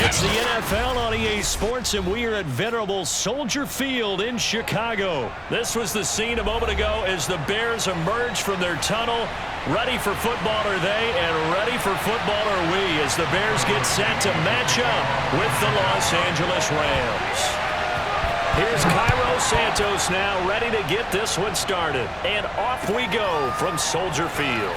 It's the NFL on EA Sports, and we are at venerable Soldier Field in Chicago. This was the scene a moment ago as the Bears emerged from their tunnel. Ready for football are they, and ready for football are we as the Bears get set to match up with the Los Angeles Rams. Here's Cairo Santos now ready to get this one started. And off we go from Soldier Field.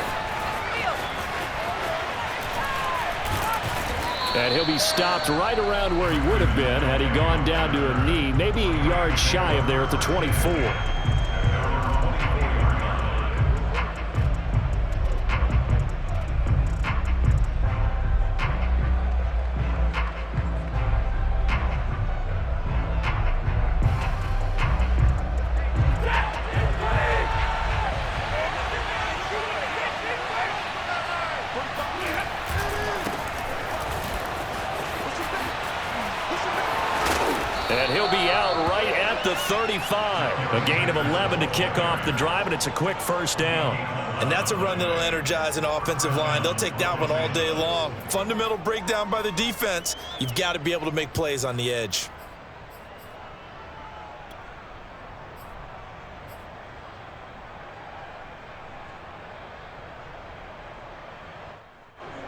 And he'll be stopped right around where he would have been had he gone down to a knee, maybe a yard shy of there at the 24. And he'll be out right at the 35. A gain of 11 to kick off the drive, and it's a quick first down. And that's a run that'll energize an offensive line. They'll take that one all day long. Fundamental breakdown by the defense. You've got to be able to make plays on the edge.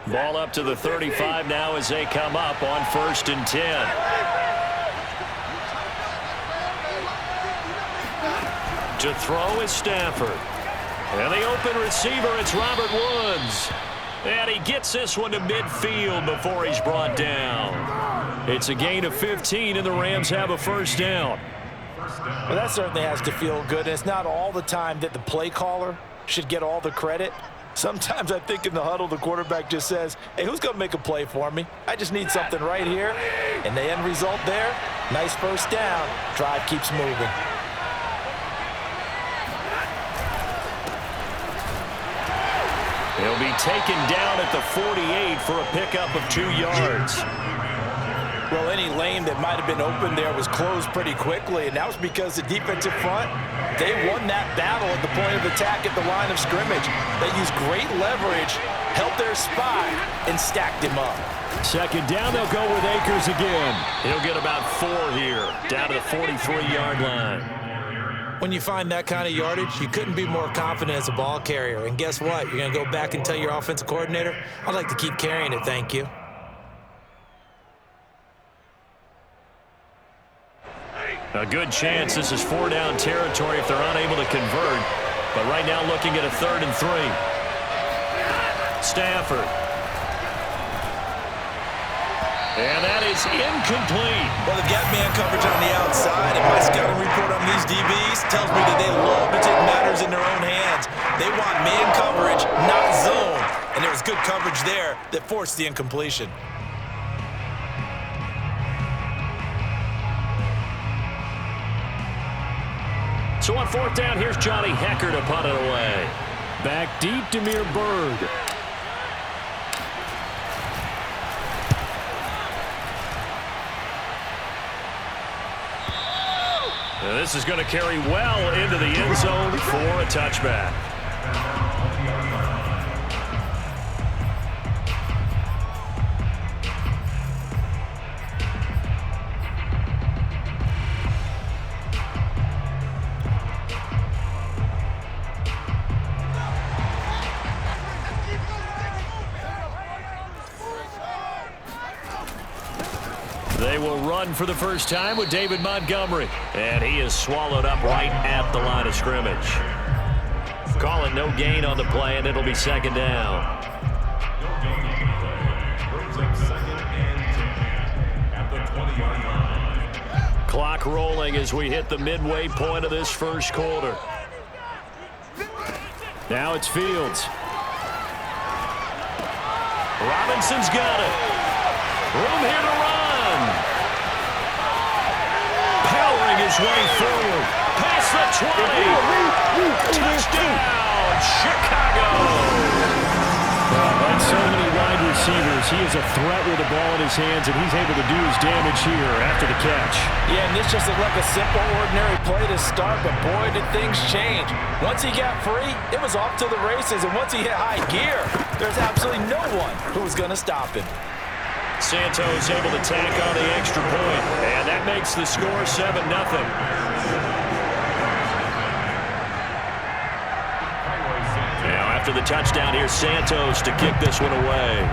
Ball up to the 35 now as they come up on 1st and 10. To throw is Stafford. And the open receiver, it's Robert Woods. And he gets this one to midfield before he's brought down. It's a gain of 15, and the Rams have a first down. Well, that certainly has to feel good. And it's not all the time that the play caller should get all the credit. Sometimes I think in the huddle, the quarterback just says, hey, who's going to make a play for me? I just need something right here. And the end result there, nice first down. Drive keeps moving. He'll be taken down at the 48 for a pickup of 2 yards. Well, any lane that might have been open there was closed pretty quickly, and that was because the defensive front, they won that battle at the point of attack at the line of scrimmage. They used great leverage, held their spot, and stacked him up. Second down, they'll go with Akers again. He'll get about 4 here, down to the 43-yard line. When you find that kind of yardage, you couldn't be more confident as a ball carrier. And guess what? You're going to go back and tell your offensive coordinator, I'd like to keep carrying it, thank you. A good chance this is 4-down territory if they're unable to convert. But right now looking at a 3rd and 3. Stafford. And that is incomplete. Well, the gap man coverage on the outside, and my scouting report on these DBs tells me that they love to take matters in their own hands. They want man coverage, not zone. And there was good coverage there that forced the incompletion. So on 4th down, here's Johnny Hecker to punt it away. Back deep, Demir Berg. And this is going to carry well into the end zone for a touchback. They will run for the first time with David Montgomery. And he is swallowed up right at the line of scrimmage. Call it no gain on the play, and it'll be 2nd down. Clock rolling as we hit the midway point of this first quarter. Now it's Fields. Robinson's got it. Room here to run. Powering his way forward. Past the 20. Touchdown, Chicago. And so many wide receivers. He is a threat with the ball in his hands, and he's able to do his damage here after the catch. Yeah, and this just looked like a simple, ordinary play to start, but boy, did things change. Once he got free, it was off to the races, and once he hit high gear, there's absolutely no one who was going to stop him. Santos able to tack on the extra point, and that makes the score 7-0. Now after the touchdown, here's Santos to kick this one away.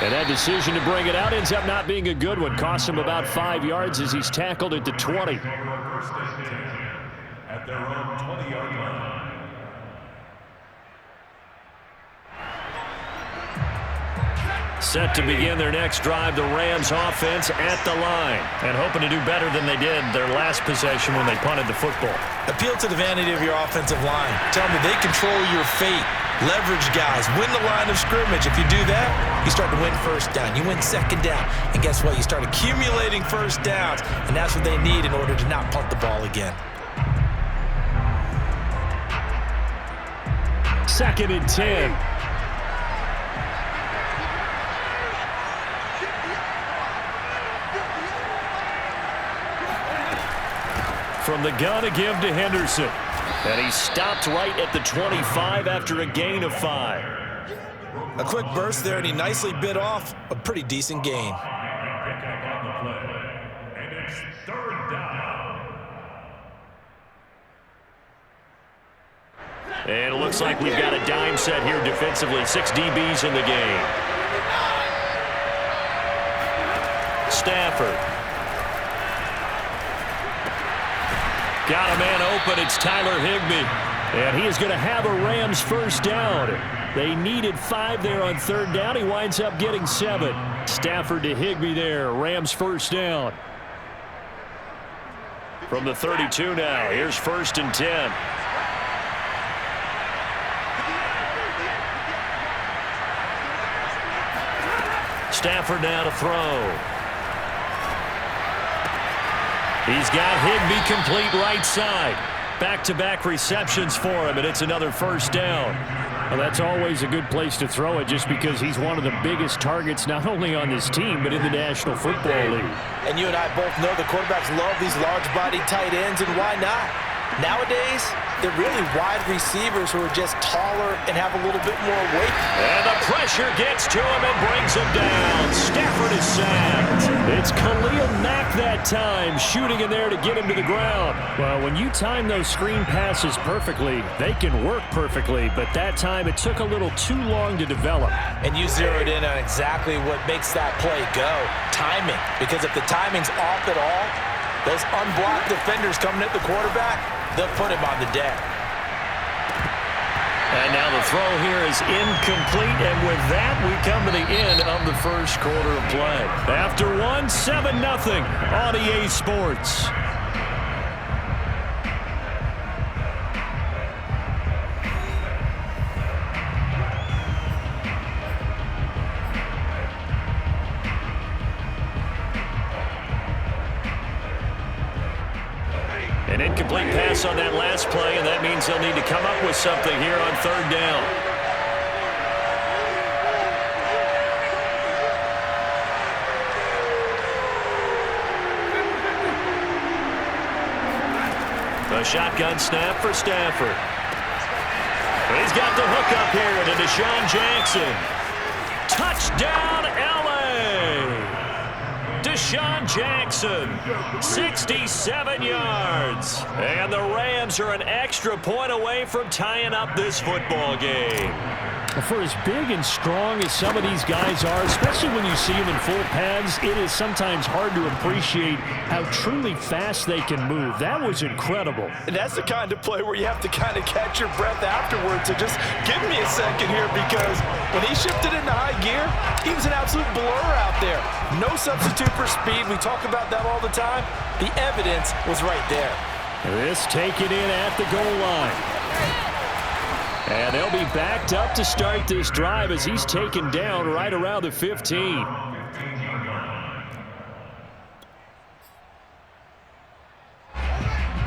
And that decision to bring it out ends up not being a good one. Costs him about 5 yards as he's tackled at the 20. At their own 20-yard line. Set to begin their next drive, the Rams offense at the line. And hoping to do better than they did their last possession when they punted the football. Appeal to the vanity of your offensive line. Tell them they control your fate. Leverage guys. Win the line of scrimmage. If you do that, you start to win first down. You win second down. And guess what? You start accumulating first downs. And that's what they need in order to not punt the ball again. 2nd and 10. From the gun to give to Henderson. And he stopped right at the 25 after a gain of 5. A quick burst there, and he nicely bit off a pretty decent gain. And it's 3rd down. And it looks like we've got a dime set here defensively. 6 DBs in the game. Stafford. Got a man open. It's Tyler Higbee. And he is going to have a Rams first down. They needed 5 there on 3rd down. He winds up getting 7. Stafford to Higbee there. Rams first down. From the 32 now. Here's 1st and 10. Stafford now to throw. He's got Higbee complete right side. Back-to-back receptions for him, and it's another first down. Well, that's always a good place to throw it just because he's one of the biggest targets not only on this team but in the National Football League. And you and I both know the quarterbacks love these large-bodied tight ends, and why not? Nowadays, they're really wide receivers who are just taller and have a little bit more weight. And the pressure gets to him and brings him down. Stafford is sacked. It's Khalil Mack that time, shooting in there to get him to the ground. Well, when you time those screen passes perfectly, they can work perfectly, but that time it took a little too long to develop. And you zeroed in on exactly what makes that play go. Timing. Because if the timing's off at all, those unblocked defenders coming at the quarterback, they'll put him on the deck. And now the throw here is incomplete, and with that, we come to the end of the first quarter of play. After one, 7-0 on EA Sports. An incomplete pass on that last play, and that means they'll need to come up with something here on 3rd down. A shotgun snap for Stafford. He's got the hook up here to Deshaun Jackson. Touchdown, L.A. Deshaun Jackson, 67 yards. And the Rams are an extra point away from tying up this football game. For as big and strong as some of these guys are, especially when you see them in full pads, it is sometimes hard to appreciate how truly fast they can move. That was incredible. And that's the kind of play where you have to kind of catch your breath afterwards. So just give me a second here, because when he shifted into high gear, he was an absolute blur out there. No substitute for speed. We talk about that all the time. The evidence was right there. This taken in at the goal line. And they'll be backed up to start this drive as he's taken down right around the 15.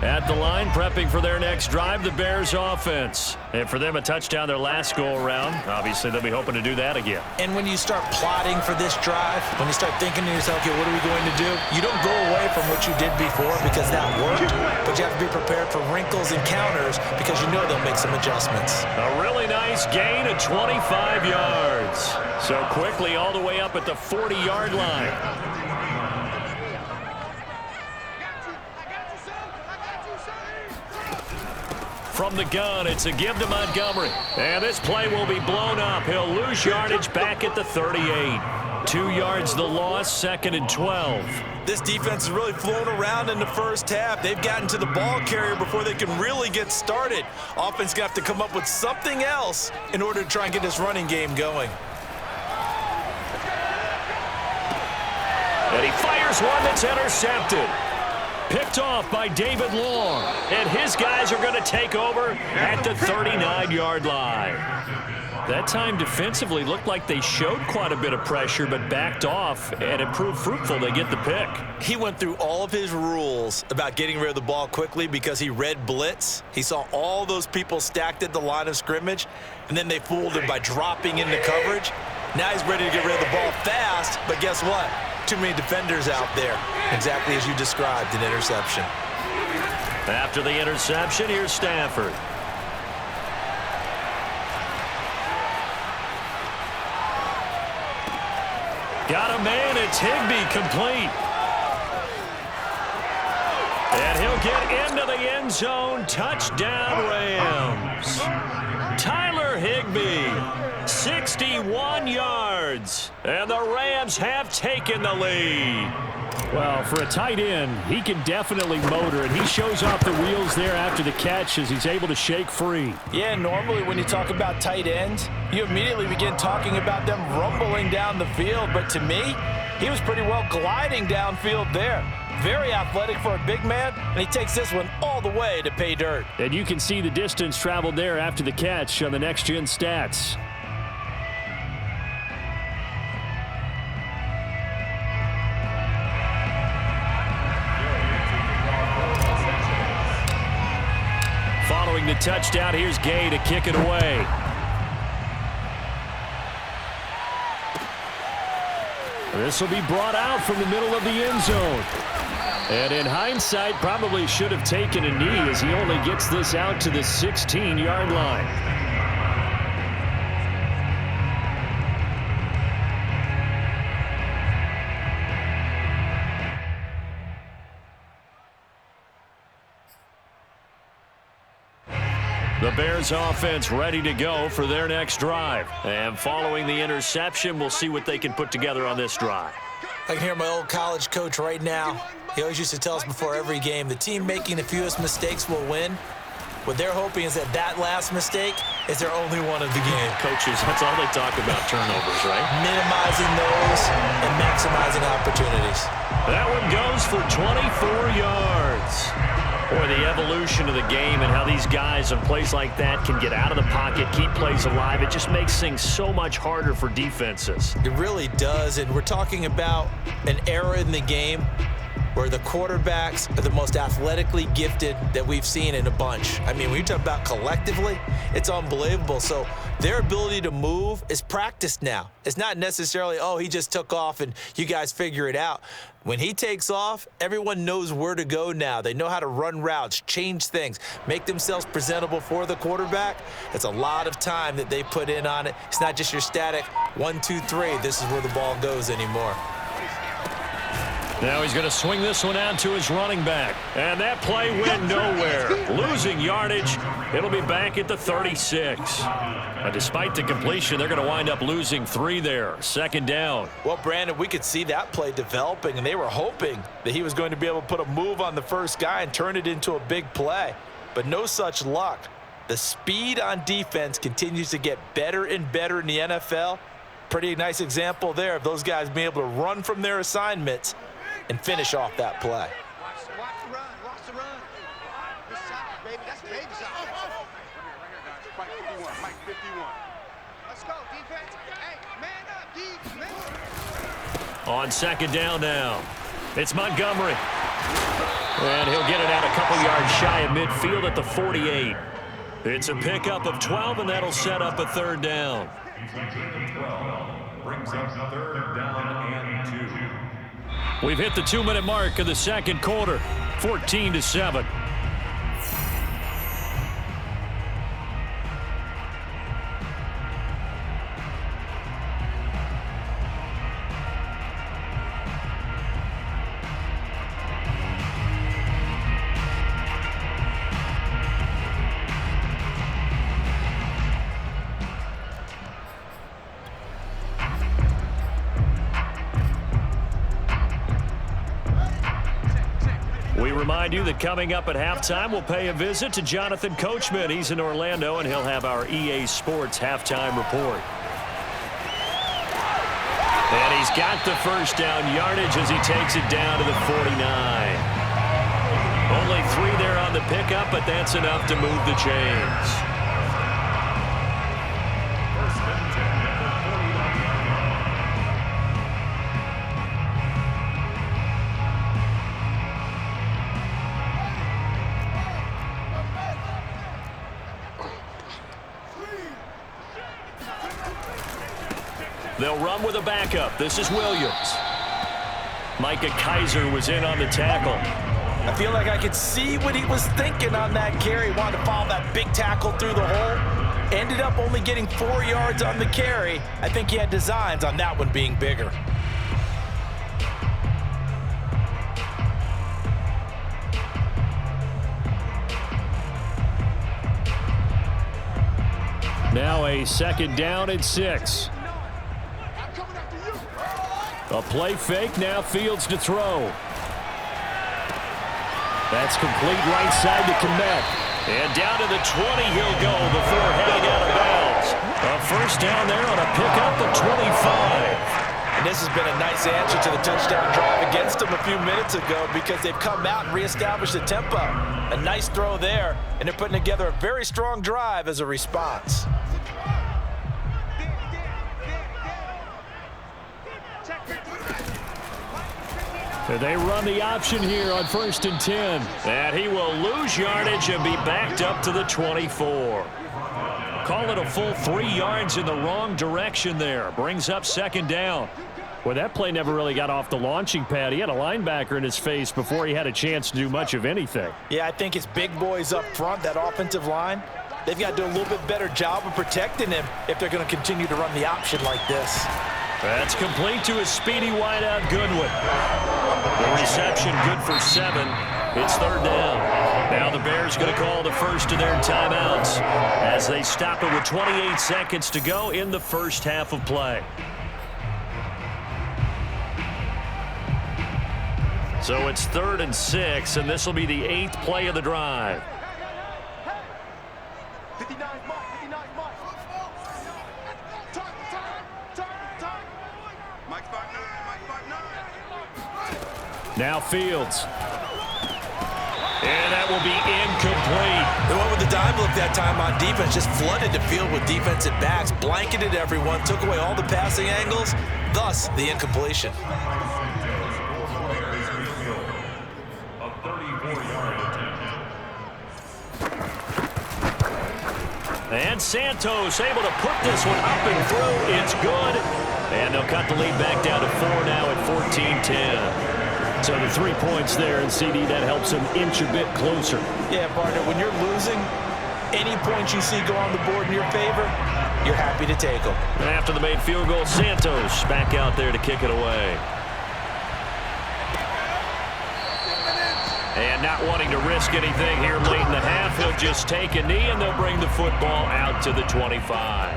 At the line, prepping for their next drive, the Bears offense. And for them, a touchdown their last go-around. Obviously, they'll be hoping to do that again. And when you start plotting for this drive, when you start thinking to yourself, okay, what are we going to do? You don't go away from what you did before because that worked, but you have to be prepared for wrinkles and counters because you know they'll make some adjustments. A really nice gain of 25 yards. So quickly all the way up at the 40-yard line. From the gun, it's a give to Montgomery. And this play will be blown up. He'll lose yardage back at the 38. 2 yards the loss, 2nd and 12. This defense is really flown around in the first half. They've gotten to the ball carrier before they can really get started. Offense going to have to come up with something else in order to try and get this running game going. And he fires one that's intercepted. Picked off by David Long. And his guys are going to take over at the 39-yard line. That time defensively looked like they showed quite a bit of pressure but backed off, and it proved fruitful. They get the pick. He went through all of his rules about getting rid of the ball quickly because he read blitz. He saw all those people stacked at the line of scrimmage, and then they fooled him by dropping into coverage. Now he's ready to get rid of the ball fast, but guess what? Too many defenders out there. Exactly as you described, an interception. After the interception, here's Stafford. Got a man, it's Higbee, complete. And he'll get into the end zone. Touchdown, Rams. Tyler Higbee, 61 yards. And the Rams have taken the lead. Well, for a tight end, he can definitely motor, and he shows off the wheels there after the catch as he's able to shake free. Yeah, normally when you talk about tight ends, you immediately begin talking about them rumbling down the field. But to me, he was pretty well gliding downfield there. Very athletic for a big man, and he takes this one all the way to pay dirt. And you can see the distance traveled there after the catch on the next-gen stats. Following the touchdown, here's Gay to kick it away. This will be brought out from the middle of the end zone. And in hindsight, probably should have taken a knee as he only gets this out to the 16-yard line. The Bears offense ready to go for their next drive. And following the interception, we'll see what they can put together on this drive. I can hear my old college coach right now. He always used to tell us before every game, the team making the fewest mistakes will win. What they're hoping is that that last mistake is their only one of the game. Coaches, that's all they talk about, turnovers, right? Minimizing those and maximizing opportunities. That one goes for 24 yards. Boy, the evolution of the game and how these guys on plays like that can get out of the pocket, keep plays alive, it just makes things so much harder for defenses. It really does, and we're talking about an era in the game where the quarterbacks are the most athletically gifted that we've seen in a bunch. I mean, when you talk about collectively, it's unbelievable. So their ability to move is practiced now. It's not necessarily, oh, he just took off and you guys figure it out. When he takes off, everyone knows where to go now. They know how to run routes, change things, make themselves presentable for the quarterback. It's a lot of time that they put in on it. It's not just your static 1, 2, 3. This is where the ball goes anymore. Now he's going to swing this one out to his running back. And that play went nowhere. Losing yardage. It'll be back at the 36. Despite the completion, they're going to wind up losing 3 there. 2nd down. Well, Brandon, we could see that play developing, and they were hoping that he was going to be able to put a move on the first guy and turn it into a big play. But no such luck. The speed on defense continues to get better and better in the NFL. Pretty nice example there of those guys being able to run from their assignments and finish off that play. Watch the run. Watch the run. This side, baby. That's baby side. Right here, guys. Mike 51. Mike 51. Let's go, defense. Hey, man up, D. Man. On 2nd down now. It's Montgomery. And he'll get it out a couple yards shy of midfield at the 48. It's a pickup of 12, and that'll set up a third down. Brings up third down and 2. We've hit the 2-minute mark of the second quarter, 14-7. We remind you that coming up at halftime, we'll pay a visit to Jonathan Coachman. He's in Orlando, and he'll have our EA Sports halftime report. And he's got the first down yardage as he takes it down to the 49. Only 3 there on the pickup, but that's enough to move the chains. They'll run with a backup. This is Williams. Micah Kaiser was in on the tackle. I feel like I could see what he was thinking on that carry. Wanted to follow that big tackle through the hole. Ended up only getting 4 yards on the carry. I think he had designs on that one being bigger. Now a second down and 6. A play fake, now Fields to throw. That's complete right side to Kmet. And down to the 20 he'll go before heading out of bounds. A first down there on a pickup of 25. And this has been a nice answer to the touchdown drive against them a few minutes ago because they've come out and reestablished the tempo. A nice throw there, and they're putting together a very strong drive as a response. They run the option here on 1st and 10. And he will lose yardage and be backed up to the 24. Call it a full 3 yards in the wrong direction there. Brings up second down. Well, that play never really got off the launching pad. He had a linebacker in his face before he had a chance to do much of anything. Yeah, I think it's big boys up front, that offensive line. They've got to do a little bit better job of protecting him if they're going to continue to run the option like this. That's complete to a speedy wideout Goodwin. The reception good for 7. It's third down. Now the Bears going to call the first of their timeouts as they stop it with 28 seconds to go in the first half of play. So it's 3rd and 6, and this will be the 8th play of the drive. 59 mark, 59 mark. Mike 5'9", Mike 5'9". Now Fields. And that will be incomplete. They went with the dime look that time on defense, just flooded the field with defensive backs, blanketed everyone, took away all the passing angles, thus the incompletion. And Santos able to put this one up and through. It's good. And they'll cut the lead back down to 4 now at 14-10. So the 3 points there, and CD, that helps them inch a bit closer. Yeah, partner, when you're losing, any points you see go on the board in your favor, you're happy to take them. And after the made field goal, Santos back out there to kick it away. And not wanting to risk anything here late in the half, he'll just take a knee, and they'll bring the football out to the 25.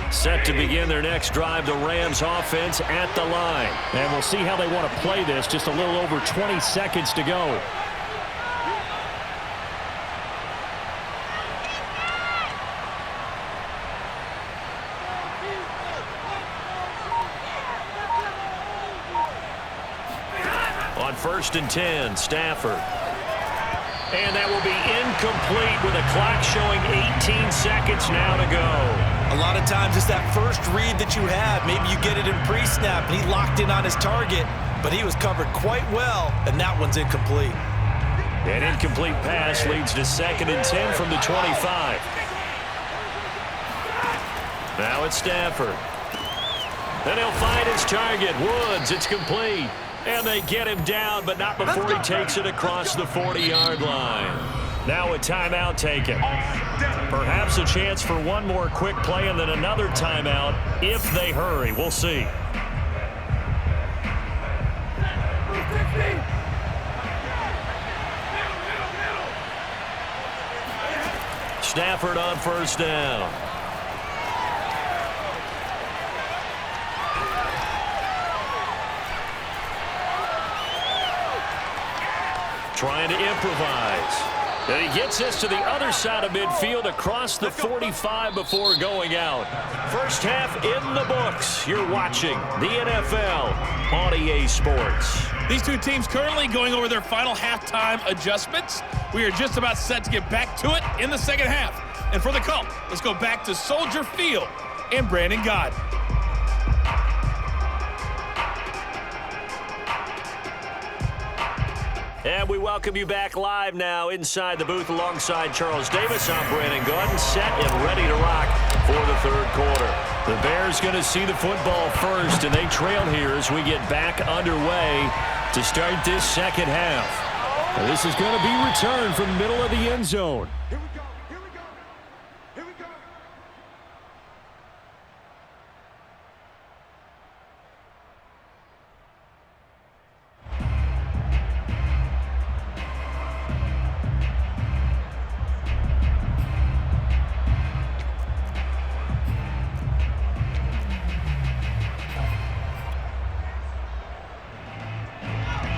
Set to begin their next drive, the Rams offense at the line. And we'll see how they want to play this. Just a little over 20 seconds to go. On 1st and 10, Stafford. And that will be incomplete with a clock showing 18 seconds now to go. A lot of times it's that first read that you have. Maybe you get it in pre-snap, and he locked in on his target, but he was covered quite well, and that one's incomplete. An incomplete pass leads to 2nd and 10 from the 25. Now it's Stafford. Then he'll find his target. Woods, it's complete. And they get him down, but not before he takes it across the 40-yard line. Now a timeout taken. Perhaps a chance for one more quick play and then another timeout if they hurry. We'll see. Stafford on first down. Trying to improvise. And he gets this to the other side of midfield across the 45 before going out. First half in the books. You're watching the NFL on EA Sports. These two teams currently going over their final halftime adjustments. We are just about set to get back to it in the second half. And for the call, let's go back to Soldier Field and Brandon Gaud. And we welcome you back live now inside the booth alongside Charles Davis. I'm Brandon Gaud, set and ready to rock for the third quarter. The Bears going to see the football first, and they trail here as we get back underway to start this second half. Now, this is going to be returned from the middle of the end zone. Here we go. Here we go. Here we go.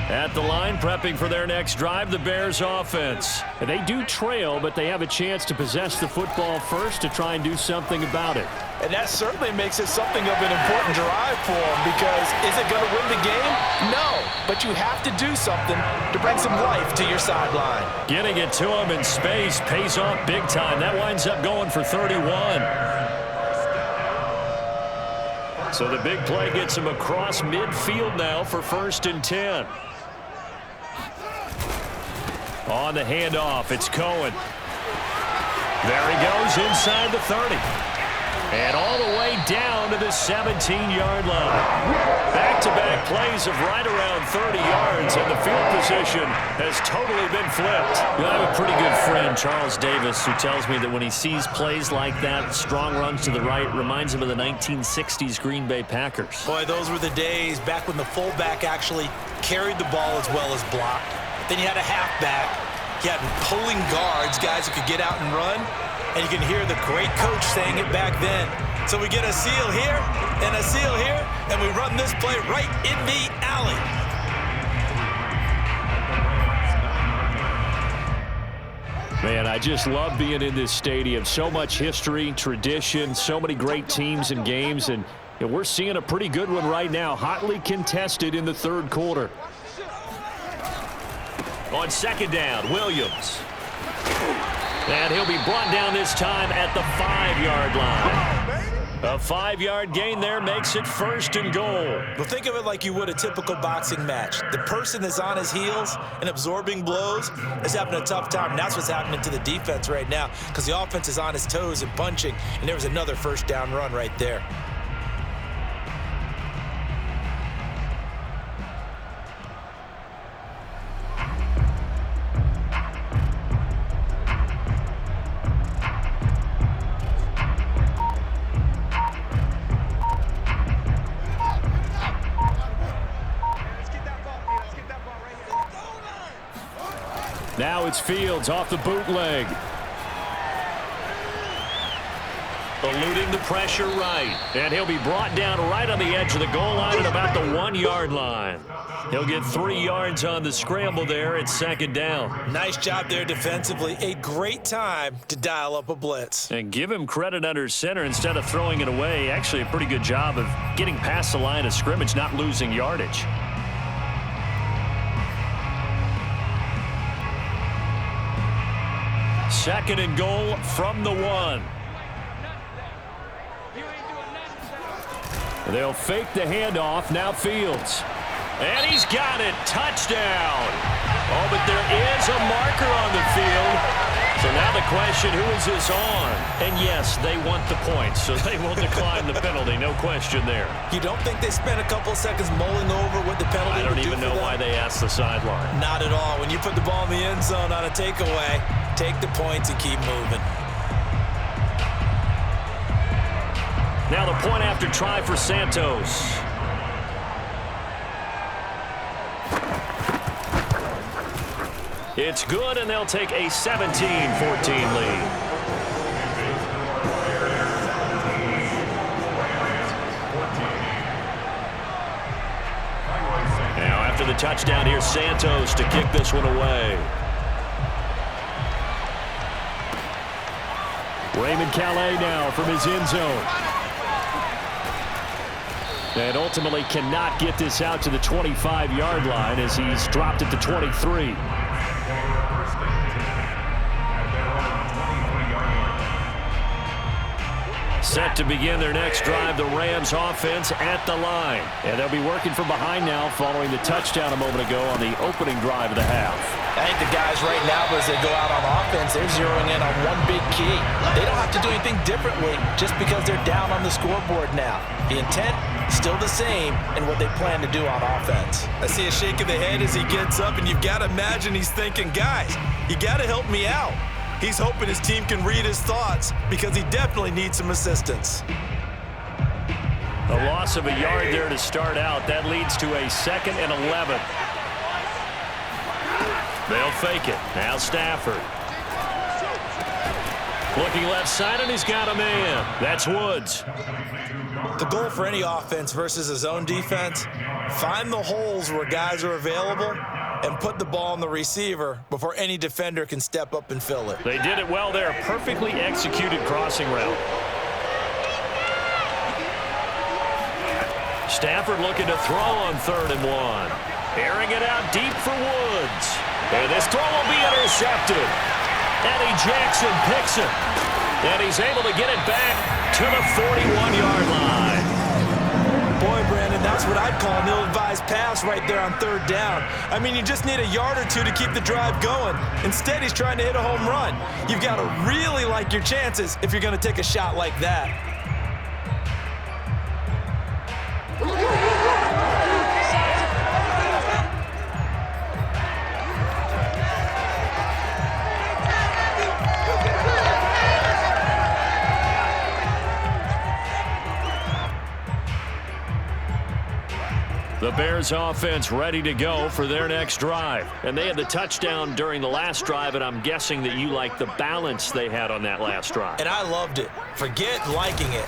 At the line, prepping for their next drive, the Bears offense. And they do trail, but they have a chance to possess the football first to try and do something about it. And that certainly makes it something of an important drive for them, because is it going to win the game? No, but you have to do something to bring some life to your sideline. Getting it to him in space pays off big time. That winds up going for 31. So the big play gets him across midfield now for 1st and 10. On the handoff, it's Cohen. There he goes inside the 30. And all the way down to the 17-yard line. Back-to-back plays of right around 30 yards, and the field position has totally been flipped. I have a pretty good friend, Charles Davis, who tells me that when he sees plays like that, strong runs to the right, reminds him of the 1960s Green Bay Packers. Boy, those were the days back when the fullback actually carried the ball as well as blocked. Then you had a halfback. You had pulling guards, guys who could get out and run. And you can hear the great coach saying it back then. So we get a seal here and a seal here, and we run this play right in the alley. Man, I just love being in this stadium. So much history, tradition, so many great teams and games, and we're seeing a pretty good one right now, hotly contested in the third quarter. On 2nd down, Williams. And he'll be brought down this time at the 5-yard line. A 5-yard gain there makes it 1st and goal. Well, think of it like you would a typical boxing match. The person that's on his heels and absorbing blows is having a tough time. And that's what's happening to the defense right now, because the offense is on his toes and punching, and there was another 1st down run right there. Now it's Fields off the bootleg. Eluding the pressure right. And he'll be brought down right on the edge of the goal line at about the 1-yard line. He'll get 3 yards on the scramble there at 2nd down. Nice job there defensively. A great time to dial up a blitz. And give him credit under center instead of throwing it away. Actually a pretty good job of getting past the line of scrimmage, not losing yardage. second and goal from the 1. They'll fake the handoff. Now Fields. And he's got it. Touchdown. Oh, but there is a marker on the field. So now the question, who is this on? And yes, they want the points, so they will decline the penalty. No question there. You don't think they spent a couple of seconds mulling over what the penalty I don't would do even for know them? why they asked the sideline. Not at all. When you put the ball in the end zone on a takeaway, take the points and keep moving. Now the point after try for Santos. It's good, and they'll take a 17-14 lead. Now after the touchdown, here's Santos to kick this one away. Raymond Calais now from his end zone. And ultimately cannot get this out to the 25-yard line as he's dropped at the 23. Set to begin their next drive, the Rams offense at the line. And they'll be working from behind now following the touchdown a moment ago on the opening drive of the half. I think the guys right now, as they go out on offense, they're zeroing in on one big key. They don't have to do anything differently just because they're down on the scoreboard now. The intent still the same in what they plan to do on offense. I see a shake of the head as he gets up, and you've got to imagine he's thinking, guys, you got to help me out. He's hoping his team can read his thoughts because he definitely needs some assistance. A loss of a yard there to start out. That leads to a 2nd and 11. They'll fake it. Now Stafford. Looking left side, and he's got a man. That's Woods. The goal for any offense versus a zone defense, find the holes where guys are available and put the ball on the receiver before any defender can step up and fill it. They did it well there. Perfectly executed crossing route. Stafford looking to throw on 3rd and 1. Airing it out deep for Woods. And this throw will be intercepted. Eddie Jackson picks it. And he's able to get it back to the 41-yard line. Boy, Brandon, that's what I'd call an ill-advised pass right there on 3rd down. I mean, you just need a yard or two to keep the drive going. Instead, he's trying to hit a home run. You've got to really like your chances if you're going to take a shot like that. The Bears offense ready to go for their next drive. And they had the touchdown during the last drive, and I'm guessing that you like the balance they had on that last drive. And I loved it. Forget liking it.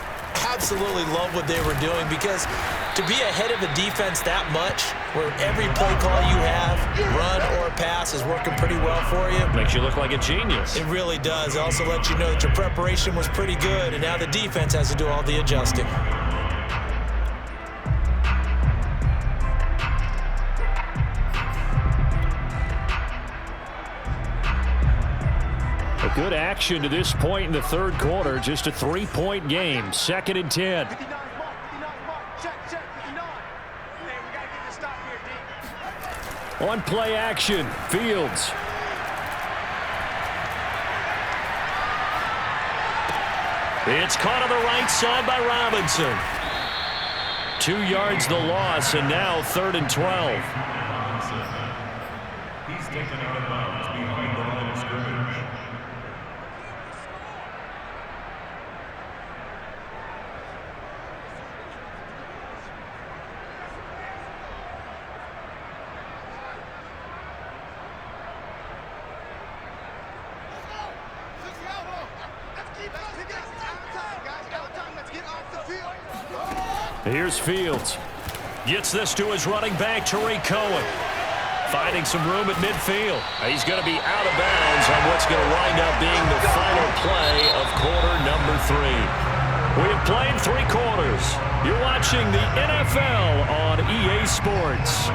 Absolutely love what they were doing, because to be ahead of a defense that much, where every play call you have, run or pass, is working pretty well for you. Makes you look like a genius. It really does. It also lets you know that your preparation was pretty good, and now the defense has to do all the adjusting. Good action to this point in the 3rd quarter. Just a 3-point game. 2nd and 10. 59 mark, 59 mark. Check, 59. Hey, we got to get this stop here, D. On play action, Fields. It's caught on the right side by Robinson. 2 yards the loss, and now 3rd and 12. He's taken out of bounds behind the line of scrimmage. Here's Fields. Gets this to his running back, Tariq Cohen. Finding some room at midfield. He's going to be out of bounds on what's going to wind up being the final play of quarter number 3. We have played 3 quarters. You're watching the NFL on EA Sports.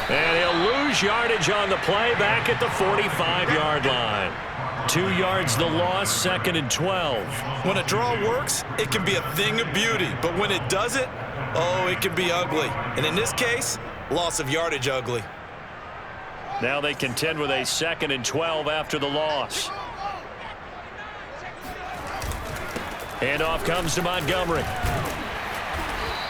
And he'll lose yardage on the play back at the 45-yard line. 2 yards the loss, 2nd and 12. When a draw works, it can be a thing of beauty. But when it doesn't, oh, it can be ugly. And in this case, loss of yardage ugly. Now they contend with a 2nd and 12 after the loss. Handoff comes to Montgomery.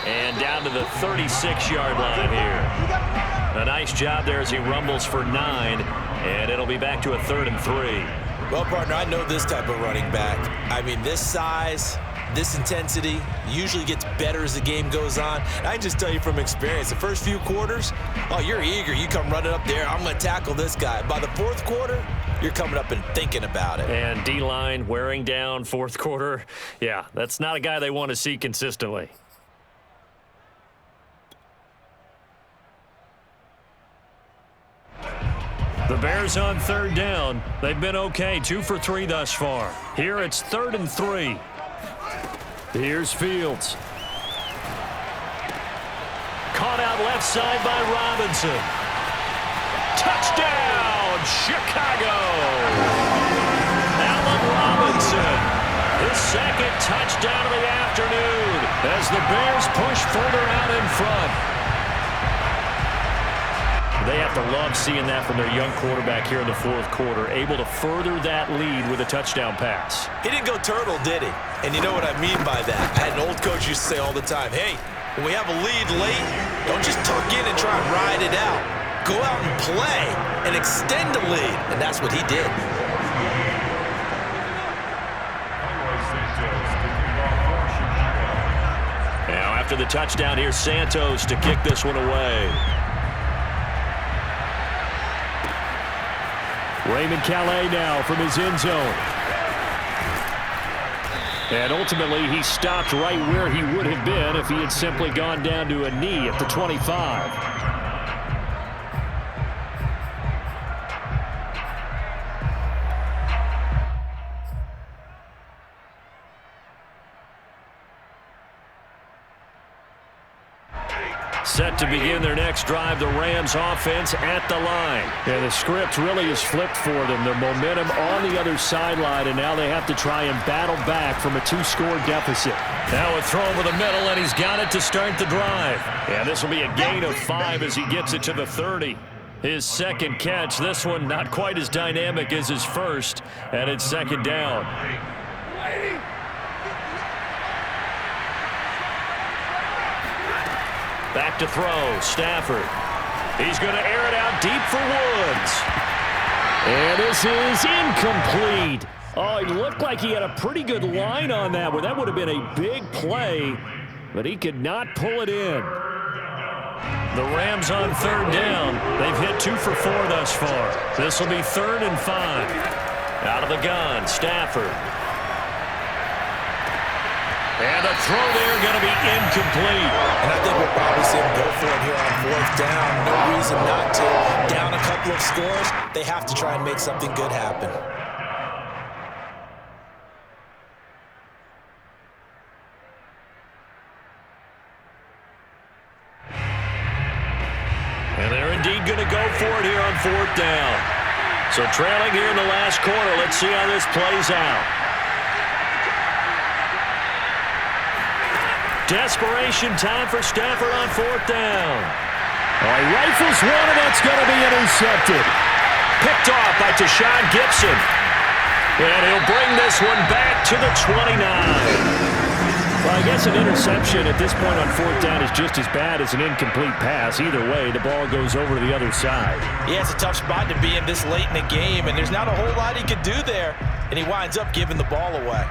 And down to the 36-yard line here. A nice job there as he rumbles for 9. And it'll be back to a 3rd and 3. Well, partner, I know this type of running back. I mean, this size, this intensity usually gets better as the game goes on. And I can just tell you from experience, the first few quarters, oh, you're eager. You come running up there, I'm going to tackle this guy. By the 4th quarter, you're coming up and thinking about it. And D-line wearing down 4th quarter. Yeah, that's not a guy they want to see consistently. The Bears on 3rd down. They've been okay, 2 for 3 thus far. Here it's 3rd and 3. Here's Fields. Caught out left side by Robinson. Touchdown, Chicago! Allen Robinson, his 2nd touchdown of the afternoon as the Bears push further out in front. They have to love seeing that from their young quarterback here in the 4th quarter, able to further that lead with a touchdown pass. He didn't go turtle, did he? And you know what I mean by that. I had an old coach used to say all the time, hey, when we have a lead late, don't just tuck in and try and ride it out. Go out and play and extend the lead. And that's what he did. Now after the touchdown, here's Santos to kick this one away. Raymond Calais now from his end zone. And ultimately, he stopped right where he would have been if he had simply gone down to a knee at the 25. Set to begin their next drive, the Rams offense at the line. And the script really is flipped for them. The momentum on the other sideline, and now they have to try and battle back from a 2-score deficit. Now a throw over the middle, and he's got it to start the drive. And this will be a gain of 5 as he gets it to the 30. His 2nd catch, this one not quite as dynamic as his first, and it's 2nd down. Back to throw, Stafford. He's going to air it out deep for Woods. And this is incomplete. Oh, it looked like he had a pretty good line on that one. That would have been a big play, but he could not pull it in. The Rams on 3rd down. They've hit 2 for 4 thus far. This will be 3rd and 5. Out of the gun, Stafford. And the throw there going to be incomplete. And I think we'll probably see him go for it here on 4th down. No reason not to. Down a couple of scores, they have to try and make something good happen. And they're indeed going to go for it here on 4th down. So trailing here in the last quarter, let's see how this plays out. Desperation time for Stafford on 4th down. He rifles one, and that's going to be intercepted. Picked off by Tashawn Gibson. And he'll bring this one back to the 29. Well, I guess an interception at this point on 4th down is just as bad as an incomplete pass. Either way, the ball goes over to the other side. Yeah, it's a tough spot to be in this late in the game, and there's not a whole lot he could do there, and he winds up giving the ball away.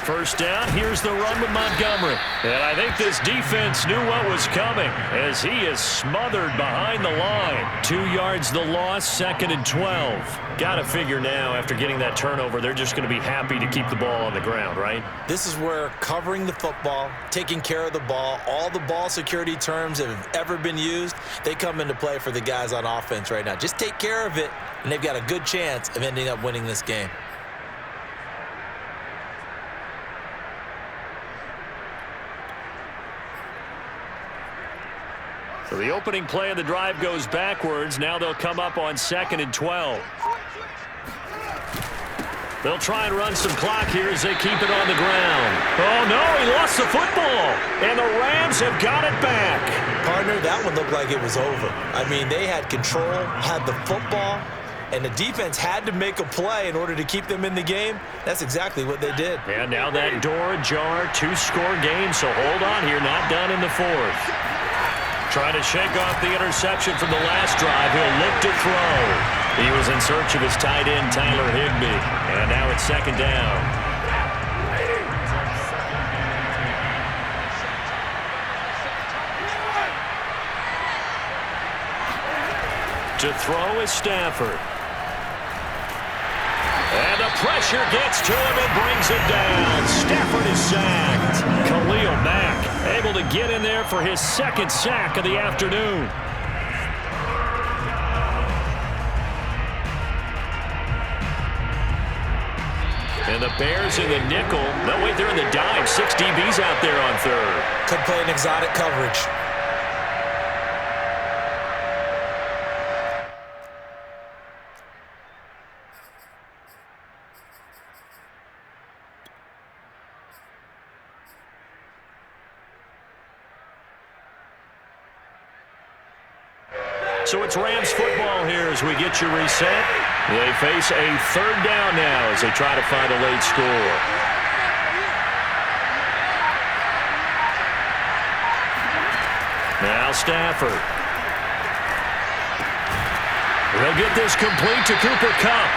First down, here's the run with Montgomery. And I think this defense knew what was coming as he is smothered behind the line. 2 yards the loss, 2nd and 12. Got to figure now after getting that turnover, they're just going to be happy to keep the ball on the ground, right? This is where covering the football, taking care of the ball, all the ball security terms that have ever been used, they come into play for the guys on offense right now. Just take care of it, and they've got a good chance of ending up winning this game. So the opening play of the drive goes backwards. Now they'll come up on 2nd and 12. They'll try and run some clock here as they keep it on the ground. Oh, no, he lost the football. And the Rams have got it back. Partner, that one looked like it was over. I mean, they had control, had the football, and the defense had to make a play in order to keep them in the game. That's exactly what they did. And now that door ajar, 2-score game, so hold on here, not done in the 4th. Trying to shake off the interception from the last drive. He'll look to throw. He was in search of his tight end, Tyler Higbee. And now it's 2nd down. To throw is Stafford. And the pressure gets to him and brings it down. Stafford is sacked. Khalil Mack able to get in there for his 2nd sack of the afternoon. And the Bears in the nickel. No, wait, they're in the dime. 6 DBs out there on 3rd. Could play an exotic coverage. So it's Rams football here as we get you reset. They face a 3rd down now as they try to find a late score. Now Stafford. They'll get this complete to Cooper Kupp.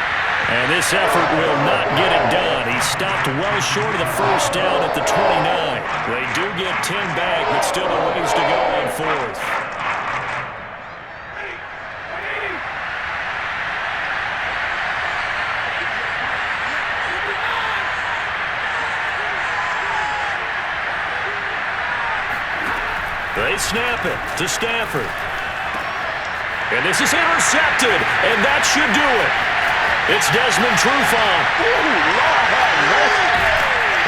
And this effort will not get it done. He stopped well short of the 1st down at the 29. They do get 10 back, but still a ways to go on 4th. They snap it to Stafford. And this is intercepted, and that should do it. It's Desmond Trufant.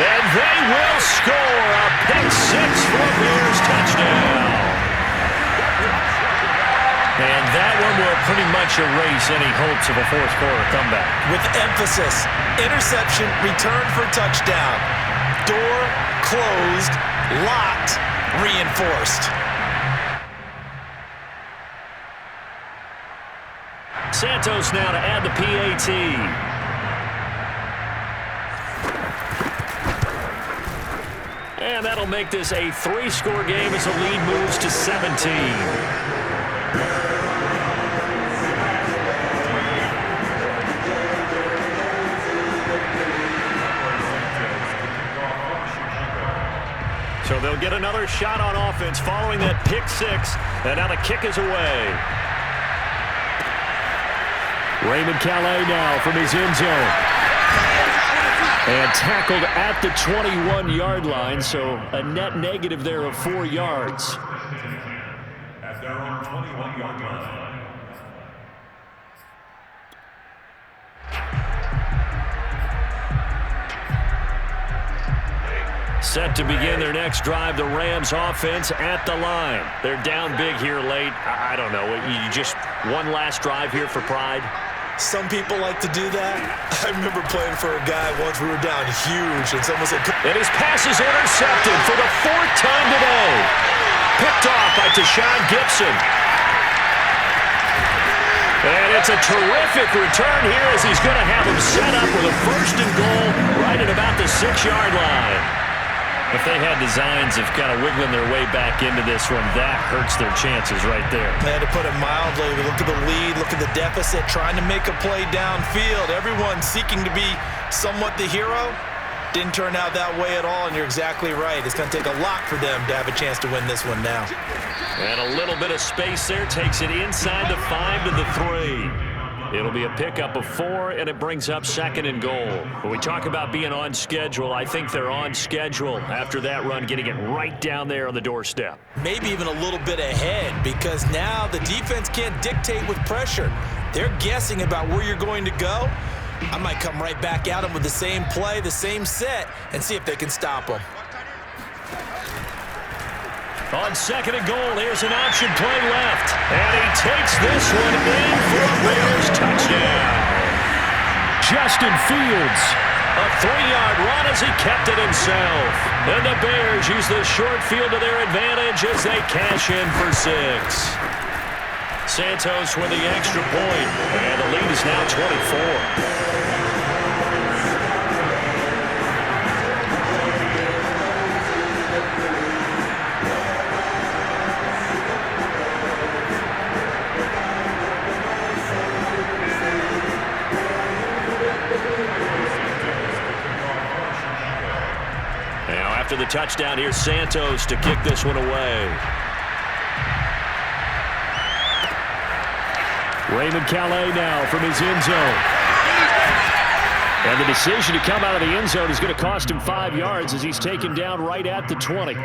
And they will score a pick-6 for a Bears touchdown. And that one will pretty much erase any hopes of a 4th-quarter comeback. With emphasis, interception, return for touchdown. Door closed, locked, reinforced. Santos now to add the PAT. And that'll make this a 3-score game as the lead moves to 17. So they'll get another shot on offense following that pick-6, and now the kick is away. Raymond Calais now from his end zone. And tackled at the 21-yard line, so a net negative there of 4 yards. At their own 21-yard line. Set to begin their next drive, the Rams offense at the line. They're down big here late. I don't know. You just one last drive here for pride? Some people like to do that. I remember playing for a guy once. We were down huge, and someone said... And his pass is intercepted for the 4th time today. Picked off by Tashawn Gibson. And it's a terrific return here as he's going to have him set up with a 1st and goal right at about the 6-yard line. If they had designs of kind of wiggling their way back into this one, that hurts their chances right there. They had to put it mildly. Look at the lead, look at the deficit, trying to make a play downfield. Everyone seeking to be somewhat the hero. Didn't turn out that way at all, and you're exactly right. It's going to take a lot for them to have a chance to win this one now. And a little bit of space there takes it inside the 5 to the 3. It'll be a pickup of 4, and it brings up 2nd and goal. When we talk about being on schedule, I think they're on schedule after that run, getting it right down there on the doorstep. Maybe even a little bit ahead, because now the defense can't dictate with pressure. They're guessing about where you're going to go. I might come right back at them with the same play, the same set, and see if they can stop them. On 2nd and goal, here's an option play left. And he takes this one in for a Bears touchdown. Justin Fields, a 3-yard run as he kept it himself. And the Bears use the short field to their advantage as they cash in for 6. Santos with the extra point, and the lead is now 24. After the touchdown, here's Santos to kick this one away. Raymond Calais now from his end zone. And the decision to come out of the end zone is going to cost him 5 yards as he's taken down right at the 20.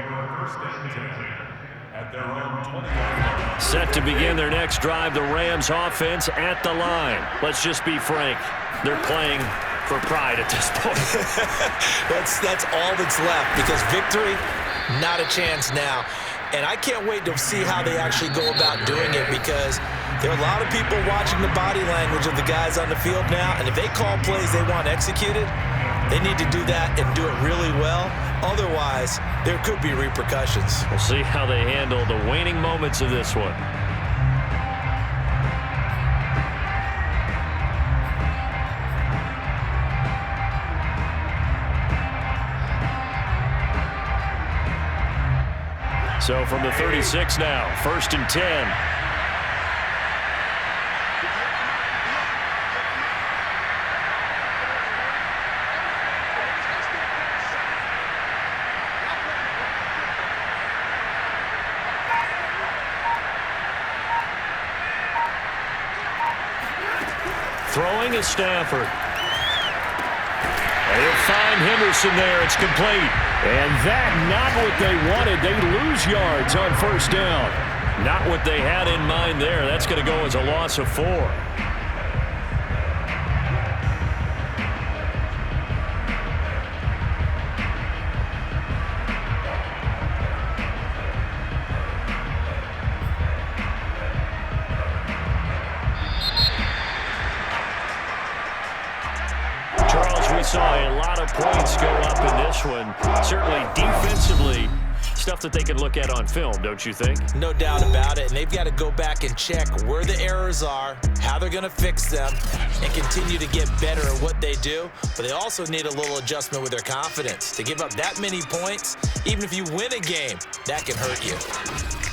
Set to begin their next drive, the Rams offense at the line. Let's just be frank. They're playing for pride at this point. That's all that's left, because victory, not a chance now. And I can't wait to see how they actually go about doing it, because there are a lot of people watching the body language of the guys on the field now, and if they call plays they want executed, they need to do that and do it really well. Otherwise, there could be repercussions. We'll see how they handle the waning moments of this one. So from the 36 now, 1st and 10. Throwing is Stafford. And he'll find Henderson there. It's complete. And that, not what they wanted. They lose yards on 1st down. Not what they had in mind there. That's going to go as a loss of 4. Saw a lot of points go up in this one. Certainly defensively, stuff that they can look at on film, don't you think? No doubt about it, and they've got to go back and check where the errors are, how they're going to fix them, and continue to get better at what they do. But they also need a little adjustment with their confidence. To give up that many points, even if you win a game, that can hurt you.